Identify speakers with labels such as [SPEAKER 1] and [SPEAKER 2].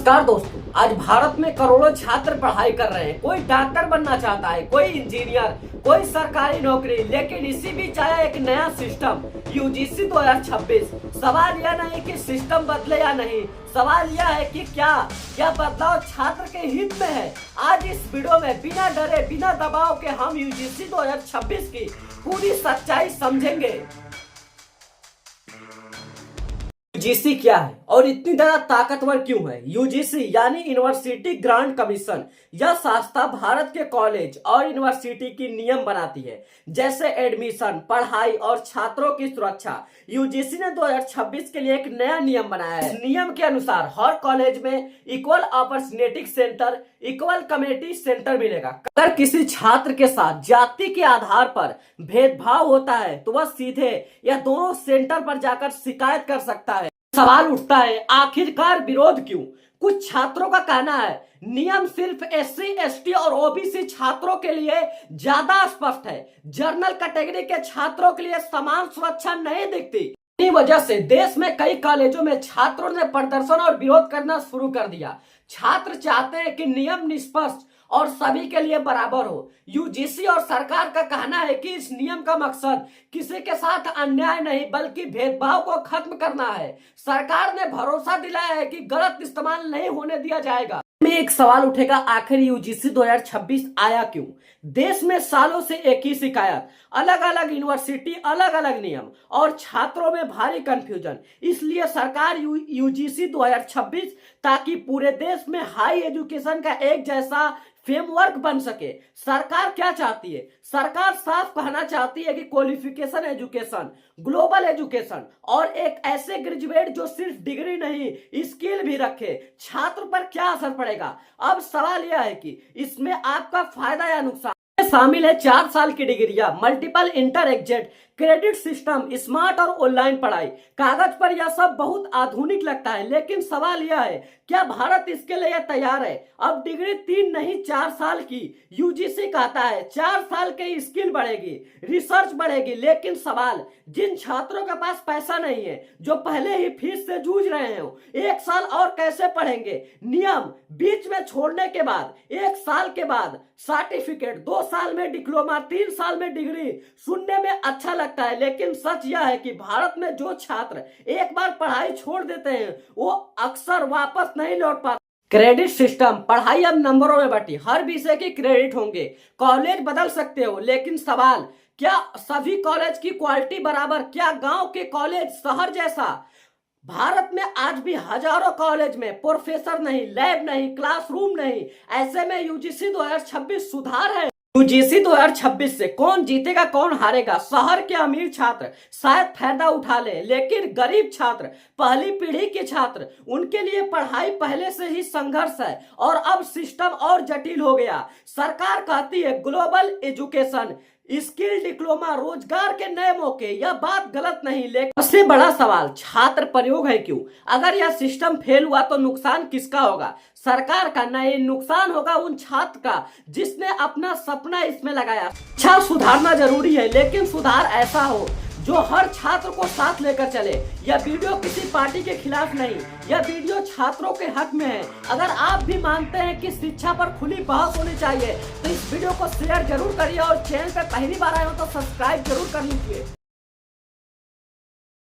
[SPEAKER 1] नमस्कार दोस्तों, आज भारत में करोड़ों छात्र पढ़ाई कर रहे हैं। कोई डॉक्टर बनना चाहता है, कोई इंजीनियर, कोई सरकारी नौकरी, लेकिन इसी बीच आया एक नया सिस्टम यूजीसी 2026। सवाल यह नहीं कि सिस्टम बदले या नहीं, सवाल यह है कि क्या बदलाव छात्र के हित में है। आज इस वीडियो में बिना डरे बिना दबाव के हम यूजीसी 2026 की पूरी सच्चाई समझेंगे। यूजीसी क्या है और इतनी ज्यादा ताकतवर क्यों है? यूजीसी यानी यूनिवर्सिटी ग्रांट कमीशन। यह संस्था भारत के कॉलेज और यूनिवर्सिटी की नियम बनाती है, जैसे एडमिशन, पढ़ाई और छात्रों की सुरक्षा। यूजीसी ने 2026 के लिए एक नया नियम बनाया है। इस नियम के अनुसार हर कॉलेज में equal opportunity centre, equal community centre मिलेगा। अगर किसी छात्र के साथ जाति के आधार पर भेदभाव होता है तो वह सीधे या दोनों सेंटर पर जाकर शिकायत कर सकता है। सवाल उठता है, आखिरकार विरोध क्यों? कुछ छात्रों का कहना है नियम सिर्फ एससी, एसटी और ओबीसी छात्रों के लिए ज्यादा स्पष्ट है, जनरल कैटेगरी के छात्रों के लिए समान सुरक्षा नहीं दिखती। इसी वजह से देश में कई कॉलेजों में छात्रों ने प्रदर्शन और विरोध करना शुरू कर दिया। छात्र चाहते हैं कि नियम निष्पक्ष और सभी के लिए बराबर हो। यूजीसी और सरकार का कहना है कि इस नियम का मकसद किसी के साथ अन्याय नहीं बल्कि भेदभाव को खत्म करना है। सरकार ने भरोसा दिलाया है कि गलत इस्तेमाल नहीं होने दिया जाएगा। में एक सवाल उठेगा, आखिर यूजीसी 2026 आया क्यों? देश में सालों से एक ही शिकायत, अलग अलग यूनिवर्सिटी, अलग अलग नियम और छात्रों में भारी कंफ्यूजन। इसलिए सरकार यूजीसी 2026 ताकि पूरे देश में हाई एजुकेशन का एक जैसा फ्रेमवर्क बन सके। सरकार क्या चाहती है? सरकार साफ कहना चाहती है कि क्वालिफिकेशन एजुकेशन, ग्लोबल एजुकेशन और एक ऐसे ग्रेजुएट जो सिर्फ डिग्री नहीं स्किल भी रखे। छात्र पर क्या असर पड़ेगा? अब सवाल यह है कि इसमें आपका फायदा या नुकसान शामिल है। 4 साल की डिग्रियां, multiple inter exit, credit system, smart और ऑनलाइन पढ़ाई। कागज पर यह सब बहुत आधुनिक लगता है, लेकिन सवाल यह है क्या भारत इसके लिए तैयार है? अब डिग्री 3 नहीं 4 साल की यूजीसी कहता है 4 साल के स्किल बढ़ेगी, रिसर्च बढ़ेगी। लेकिन सवाल, जिन छात्रों के पास पैसा नहीं है, जो पहले ही फीस से जूझ रहे हैं, 1 साल और कैसे पढ़ेंगे? नियम बीच में छोड़ने के बाद 1 साल के बाद सर्टिफिकेट, 2 साल में डिप्लोमा, 3 साल में डिग्री। सुनने में अच्छा लगता है, लेकिन सच यह है कि भारत में जो छात्र एक बार पढ़ाई छोड़ देते हैं वो अक्सर वापस नहीं लौट पाते। क्रेडिट सिस्टम, पढ़ाई अब नंबरों में बटी, हर विषय की क्रेडिट होंगे। कॉलेज बदल सकते हो, लेकिन सवाल, क्या सभी कॉलेज की क्वालिटी बराबर? क्या गांव के कॉलेज शहर जैसा? भारत में आज भी हजारों कॉलेज में प्रोफेसर नहीं, लैब नहीं, क्लासरूम नहीं। ऐसे में यूजीसी 2026 सुधार है। यूजीसी 2026 से कौन जीतेगा कौन हारेगा? शहर के अमीर छात्र शायद फायदा उठा ले, लेकिन गरीब छात्र, पहली पीढ़ी के छात्र, उनके लिए पढ़ाई पहले से ही संघर्ष है और अब सिस्टम और जटिल हो गया। सरकार कहती है ग्लोबल एजुकेशन, स्किल, डिप्लोमा, रोजगार के नए मौके। यह बात गलत नहीं, लेकिन सबसे बड़ा सवाल छात्र प्रयोग है क्यों? अगर यह सिस्टम फेल हुआ तो नुकसान किसका होगा? सरकार का नहीं, नुकसान होगा उन छात्र का जिसने अपना सपना इसमें लगाया। अच्छा, सुधारना जरूरी है, लेकिन सुधार ऐसा हो जो हर छात्र को साथ लेकर चले। यह वीडियो किसी पार्टी के खिलाफ नहीं, यह वीडियो छात्रों के हक में है। अगर आप भी मानते हैं कि शिक्षा पर खुली बहस होनी चाहिए तो इस वीडियो को शेयर जरूर करिए और चैनल पर पहली बार आए हो तो सब्सक्राइब जरूर कर लीजिए।